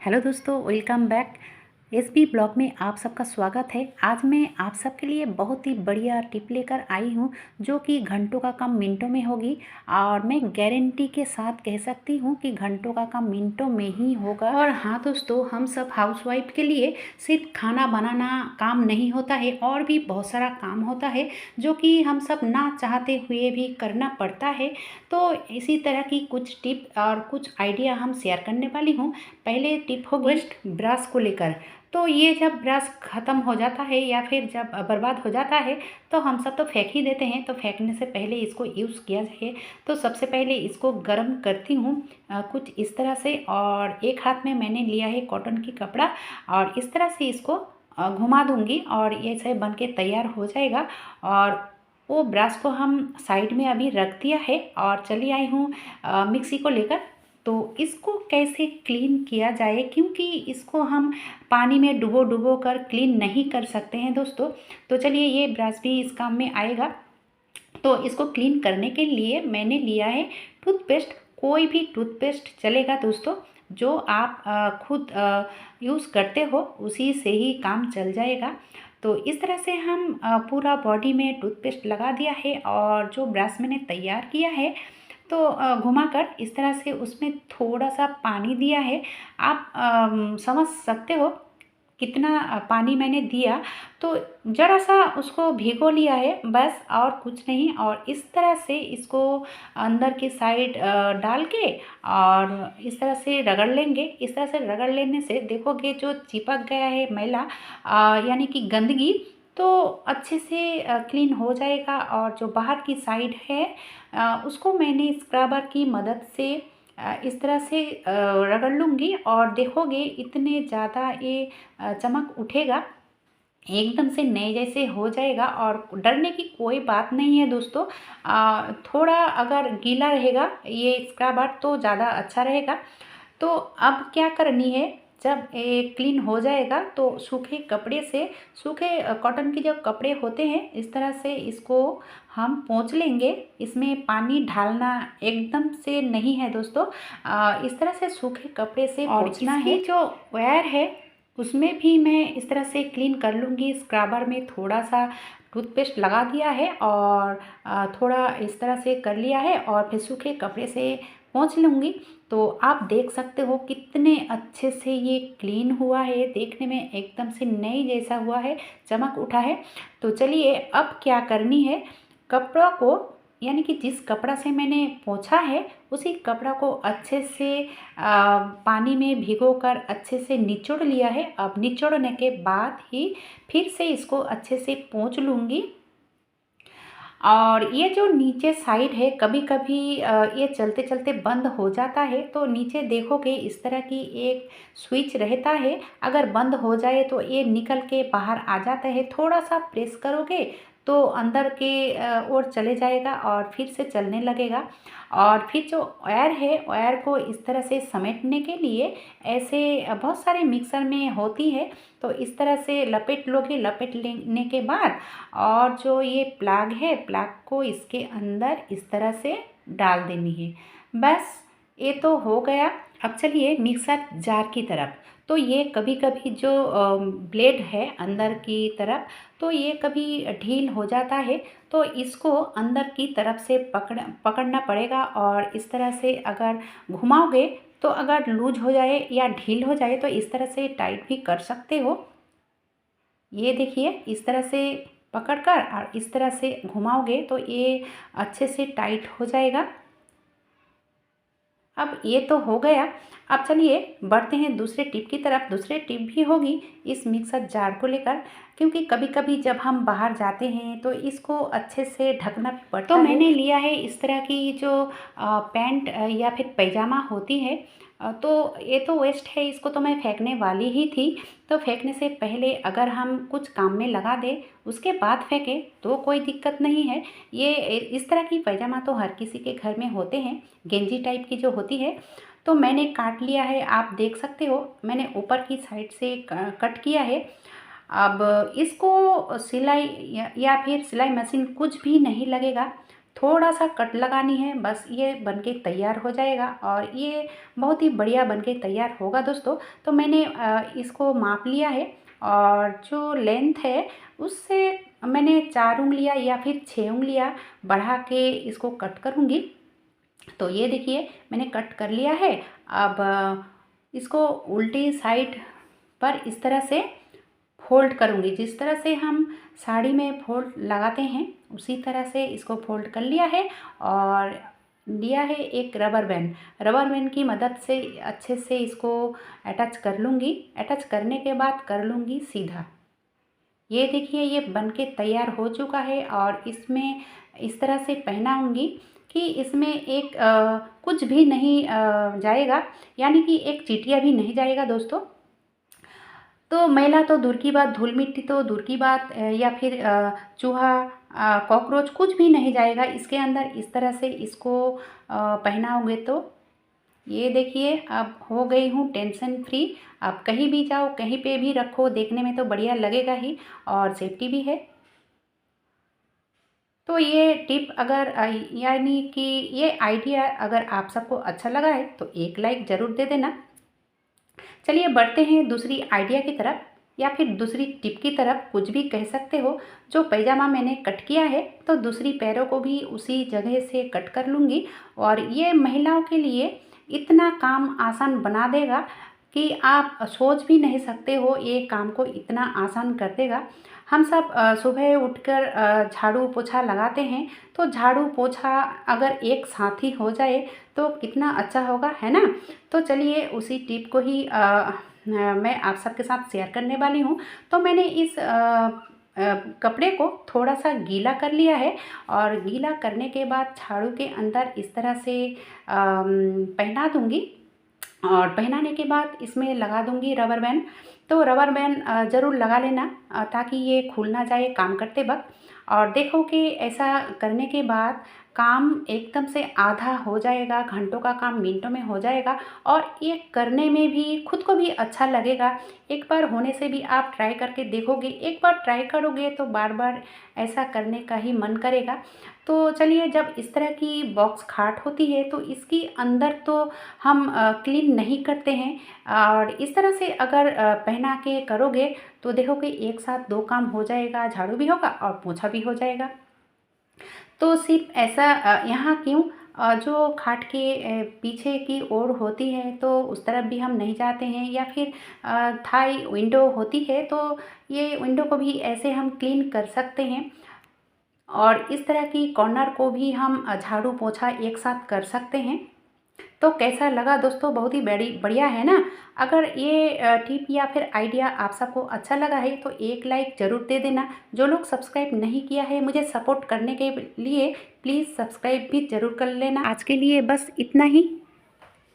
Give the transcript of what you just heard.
Hello दोस्तों, welcome back. SB blog में आप सबका स्वागत है। आज मैं आप सबके लिए बहुत ही बढ़िया टिप लेकर आई हूँ जो कि घंटों का काम मिनटों में होगी। और मैं गारंटी के साथ कह सकती हूँ कि घंटों का काम मिनटों में ही होगा। और हाँ दोस्तों, हम सब हाउसवाइफ के लिए सिर्फ खाना बनाना काम नहीं होता है, और भी बहुत सारा काम होता है जो कि हम सब ना चाहते हुए भी करना पड़ता है। तो इसी तरह की कुछ टिप और कुछ आइडिया हम शेयर करने वाली हूँ। पहले टिप होगी वेस्ट ब्रश को लेकर। तो ये जब ब्रश ख़त्म हो जाता है या फिर जब बर्बाद हो जाता है तो हम सब तो फेंक ही देते हैं। तो फेंकने से पहले इसको यूज़ किया जाए। तो सबसे पहले इसको गर्म करती हूँ कुछ इस तरह से, और एक हाथ में मैंने लिया है कॉटन की कपड़ा, और इस तरह से इसको घुमा दूँगी और ये से बन के तैयार हो जाएगा। और वो ब्रश को हम साइड में अभी रख दिया है और चली आई हूँ मिक्सी को लेकर। तो इसको कैसे क्लीन किया जाए, क्योंकि इसको हम पानी में डुबो डुबो कर क्लीन नहीं कर सकते हैं दोस्तों। तो चलिए, ये ब्रश भी इस काम में आएगा। तो इसको क्लीन करने के लिए मैंने लिया है टूथपेस्ट। कोई भी टूथपेस्ट चलेगा दोस्तों, जो आप खुद यूज़ करते हो उसी से ही काम चल जाएगा। तो इस तरह से हम पूरा बॉडी में टूथपेस्ट लगा दिया है, और जो ब्रश मैंने तैयार किया है तो घुमाकर इस तरह से उसमें थोड़ा सा पानी दिया है। आप समझ सकते हो कितना पानी मैंने दिया। तो ज़रा सा उसको भिगो लिया है बस, और कुछ नहीं। और इस तरह से इसको अंदर की साइड डाल के और इस तरह से रगड़ लेंगे। इस तरह से रगड़ लेने से देखोगे जो चिपक गया है मैला यानी कि गंदगी, तो अच्छे से क्लीन हो जाएगा। और जो बाहर की साइड है उसको मैंने स्क्रबर की मदद से इस तरह से रगड़ लूँगी, और देखोगे इतने ज़्यादा ये चमक उठेगा, एकदम से नए जैसे हो जाएगा। और डरने की कोई बात नहीं है दोस्तों। थोड़ा अगर गीला रहेगा ये स्क्रबर तो ज़्यादा अच्छा रहेगा। तो अब क्या करनी है, जब ये क्लीन हो जाएगा तो सूखे कपड़े से, सूखे कॉटन के जो कपड़े होते हैं, इस तरह से इसको हम पोंछ लेंगे। इसमें पानी डालना एकदम से नहीं है दोस्तों। इस तरह से सूखे कपड़े से पोंछना है। और इसकी जो वायर है उसमें भी मैं इस तरह से क्लीन कर लूँगी। स्क्रबर में थोड़ा सा टूथपेस्ट लगा दिया है और थोड़ा इस तरह से कर लिया है, और फिर सूखे कपड़े से पोंछ लूँगी। तो आप देख सकते हो कितने अच्छे से ये क्लीन हुआ है, देखने में एकदम से नई जैसा हुआ है, चमक उठा है। तो चलिए, अब क्या करनी है, कपड़ा को यानी कि जिस कपड़ा से मैंने पोंछा है उसी कपड़ा को अच्छे से पानी में भिगोकर अच्छे से निचोड़ लिया है। अब निचोड़ने के बाद ही फिर से इसको अच्छे से पोंछ लूँगी। और ये जो नीचे साइड है, कभी कभी ये चलते चलते बंद हो जाता है। तो नीचे देखोगे इस तरह की एक स्विच रहता है, अगर बंद हो जाए तो ये निकल के बाहर आ जाता है। थोड़ा सा प्रेस करोगे तो अंदर के ओर चले जाएगा और फिर से चलने लगेगा। और फिर जो वायर है, वायर को इस तरह से समेटने के लिए ऐसे बहुत सारे मिक्सर में होती है, तो इस तरह से लपेट लोगे। लपेट लेने के बाद और जो ये प्लग है, प्लग को इसके अंदर इस तरह से डाल देनी है। बस ये तो हो गया। अब चलिए मिक्सर जार की तरफ। तो ये कभी कभी जो ब्लेड है अंदर की तरफ, तो ये कभी ढील हो जाता है, तो इसको अंदर की तरफ से पकड़ना पड़ेगा। और इस तरह से अगर घुमाओगे तो अगर लूज हो जाए या ढील हो जाए तो इस तरह से टाइट भी कर सकते हो। ये देखिए, इस तरह से पकड़कर और इस तरह से घुमाओगे तो ये अच्छे से टाइट हो जाएगा। अब ये तो हो गया। अब चलिए बढ़ते हैं दूसरे टिप की तरफ। दूसरे टिप भी होगी इस मिक्सर जार को लेकर, क्योंकि कभी कभी जब हम बाहर जाते हैं तो इसको अच्छे से ढकना भी पड़ता है। तो मैंने लिया है इस तरह की जो पैंट या फिर पैजामा होती है। तो ये तो वेस्ट है, इसको तो मैं फेंकने वाली ही थी। तो फेंकने से पहले अगर हम कुछ काम में लगा दें उसके बाद फेंकें तो कोई दिक्कत नहीं है। ये इस तरह की पैजामा तो हर किसी के घर में होते हैं, गेंजी टाइप की जो होती है। तो मैंने काट लिया है, आप देख सकते हो मैंने ऊपर की साइड से कट किया है। अब इसको सिलाई या फिर सिलाई मशीन कुछ भी नहीं लगेगा। थोड़ा सा कट लगानी है, बस ये बनके तैयार हो जाएगा और ये बहुत ही बढ़िया बनके तैयार होगा दोस्तों। तो मैंने इसको माप लिया है और जो लेंथ है उससे मैंने 4 उंगलियां या फिर 6 उंगलियां बढ़ा के इसको कट करूँगी। तो ये देखिए मैंने कट कर लिया है। अब इसको उल्टी साइड पर इस तरह से फोल्ड करूँगी, जिस तरह से हम साड़ी में फोल्ड लगाते हैं उसी तरह से इसको फोल्ड कर लिया है। और लिया है एक रबर बैंड, रबर बैंड की मदद से अच्छे से इसको अटैच कर लूँगी। अटैच करने के बाद कर लूँगी सीधा। ये देखिए ये बनके तैयार हो चुका है और इसमें इस तरह से पहनाऊँगी कि इसमें एक कुछ भी नहीं जाएगा, यानी कि एक चीटिया भी नहीं जाएगा दोस्तों। तो मैला तो दूर की बात, धूल मिट्टी तो दूर की बात, या फिर चूहा कॉकरोच कुछ भी नहीं जाएगा इसके अंदर। इस तरह से इसको पहनाओगे तो ये देखिए अब हो गई हूँ टेंशन फ्री। आप कहीं भी जाओ, कहीं पे भी रखो, देखने में तो बढ़िया लगेगा ही और सेफ्टी भी है। तो ये टिप अगर यानी कि ये आइडिया अगर आप सबको अच्छा लगा है तो एक लाइक ज़रूर दे देना। चलिए बढ़ते हैं दूसरी आइडिया की तरफ या फिर दूसरी टिप की तरफ, कुछ भी कह सकते हो। जो पैजामा मैंने कट किया है तो दूसरी पैरों को भी उसी जगह से कट कर लूँगी और ये महिलाओं के लिए इतना काम आसान बना देगा कि आप सोच भी नहीं सकते हो, ये काम को इतना आसान कर देगा। हम सब सुबह उठकर झाड़ू पोछा लगाते हैं, तो झाड़ू पोछा अगर एक साथ ही हो जाए तो कितना अच्छा होगा, है ना। तो चलिए उसी टिप को ही मैं आप सबके साथ शेयर करने वाली हूँ। तो मैंने इस कपड़े को थोड़ा सा गीला कर लिया है और गीला करने के बाद झाड़ू के अंदर इस तरह से पहना दूँगी और पहनाने के बाद इसमें लगा दूँगी रबर बैंड। तो रबर बैंड ज़रूर लगा लेना ताकि ये खुल ना जाए काम करते वक्त। और देखो कि ऐसा करने के बाद काम एकदम से आधा हो जाएगा, घंटों का काम मिनटों में हो जाएगा और ये करने में भी खुद को भी अच्छा लगेगा। एक बार होने से भी आप ट्राई करके देखोगे, एक बार ट्राई करोगे तो बार बार ऐसा करने का ही मन करेगा। तो चलिए जब इस तरह की बॉक्स खाट होती है तो इसकी अंदर तो हम क्लीन नहीं करते हैं और इस तरह से अगर पहना के करोगे तो देखो कि एक साथ 2 काम हो जाएगा, झाड़ू भी होगा और पोछा भी हो जाएगा। तो सिर्फ ऐसा यहाँ क्यों, जो खाट के पीछे की ओर होती है तो उस तरफ भी हम नहीं जाते हैं, या फिर थाई विंडो होती है तो ये विंडो को भी ऐसे हम क्लीन कर सकते हैं। और इस तरह की कॉर्नर को भी हम झाड़ू पोछा एक साथ कर सकते हैं। तो कैसा लगा दोस्तों, बहुत ही बढ़िया है ना। अगर ये टिप या फिर आइडिया आप सबको अच्छा लगा है तो एक लाइक ज़रूर दे देना। जो लोग सब्सक्राइब नहीं किया है मुझे सपोर्ट करने के लिए प्लीज़ सब्सक्राइब भी ज़रूर कर लेना। आज के लिए बस इतना ही।